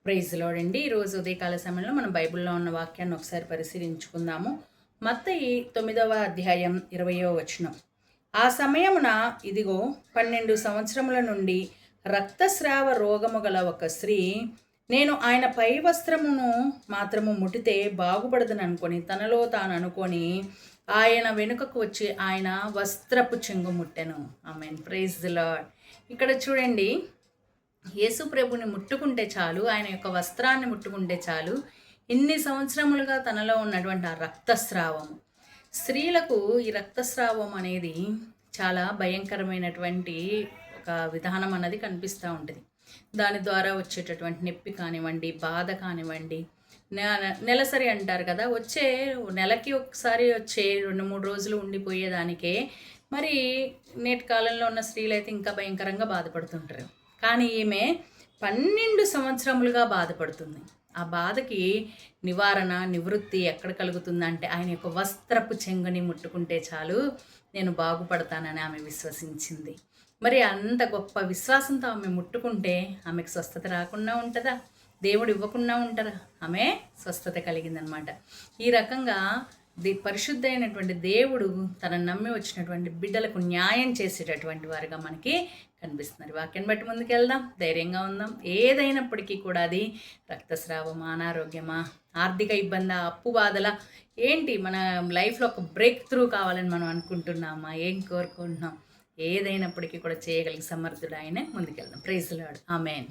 Praise lord అండి. ఈరోజు ఉదయకాల సమయంలో మనం బైబిల్లో ఉన్న వాక్యాన్ని ఒకసారి పరిశీలించుకుందాము. మత్తయి 9వ అధ్యాయం 20వ వచనం. ఆ సమయమున ఇదిగో 12 సంవత్సరముల నుండి రక్తస్రావ రోగము గల ఒక స్త్రీ, నేను ఆయన పై వస్త్రమును మాత్రము ముట్టితే బాగుపడదని అనుకొని తనలో తాను అనుకొని ఆయన వెనుకకు వచ్చి ఆయన వస్త్రపు చెంగు ముట్టెను. ఆమేన్. Praise the Lord. ఇక్కడ చూడండి, యేసు ప్రభుని ముట్టుకుంటే చాలు, ఆయన యొక్క వస్త్రాన్ని ముట్టుకుంటే చాలు, ఇన్ని సంవత్సరములుగా తనలో ఉన్నటువంటి ఆ రక్తస్రావము, స్త్రీలకు ఈ రక్తస్రావం అనేది చాలా భయంకరమైనటువంటి ఒక విధానం అన్నది కనిపిస్తూ ఉంటుంది. దాని ద్వారా వచ్చేటటువంటి నొప్పి కానివ్వండి, బాధ కానివ్వండి, నెలసరి అంటారు కదా, వచ్చే నెలకి ఒకసారి వచ్చే 2-3 రోజులు ఉండిపోయేదానికే మరి నేటి కాలంలో ఉన్న స్త్రీలు అయితే ఇంకా భయంకరంగా బాధపడుతుంటారు. కానీ ఈమె 12 సంవత్సరములుగా బాధపడుతుంది. ఆ బాధకి నివారణ, నివృత్తి ఎక్కడ కలుగుతుందంటే ఆయన యొక్క వస్త్రపు చెంగుని ముట్టుకుంటే చాలు, నేను బాగుపడతానని ఆమె విశ్వసించింది. మరి అంత గొప్ప విశ్వాసంతో ఆమె ముట్టుకుంటే ఆమెకు స్వస్థత రాకుండా ఉంటుందా? దేవుడు ఇవ్వకుండా ఉంటారా? ఆమె స్వస్థత కలిగిందనమాట. ఈ రకంగా పరిశుద్ధైనటువంటి దేవుడు తనను నమ్మి వచ్చినటువంటి బిడ్డలకు న్యాయం చేసేటటువంటి వారుగా మనకి కనిపిస్తున్నారు. వాక్యాన్ని బట్టి ముందుకు వెళ్దాం, ధైర్యంగా ఉందాం. ఏదైనప్పటికీ కూడా అది రక్తస్రావమా, అనారోగ్యమా, ఆర్థిక ఇబ్బంది, అప్పు బాధల ఏంటి, మన లైఫ్లో ఒక బ్రేక్ త్రూ కావాలని మనం అనుకుంటున్నామా, ఏం కోరుకుంటున్నాం, ఏదైనప్పటికీ కూడా చేయగలిగే సమర్థుడు ఆయనే. ముందుకెళ్దాం. Praise the Lord. ఆమేన్.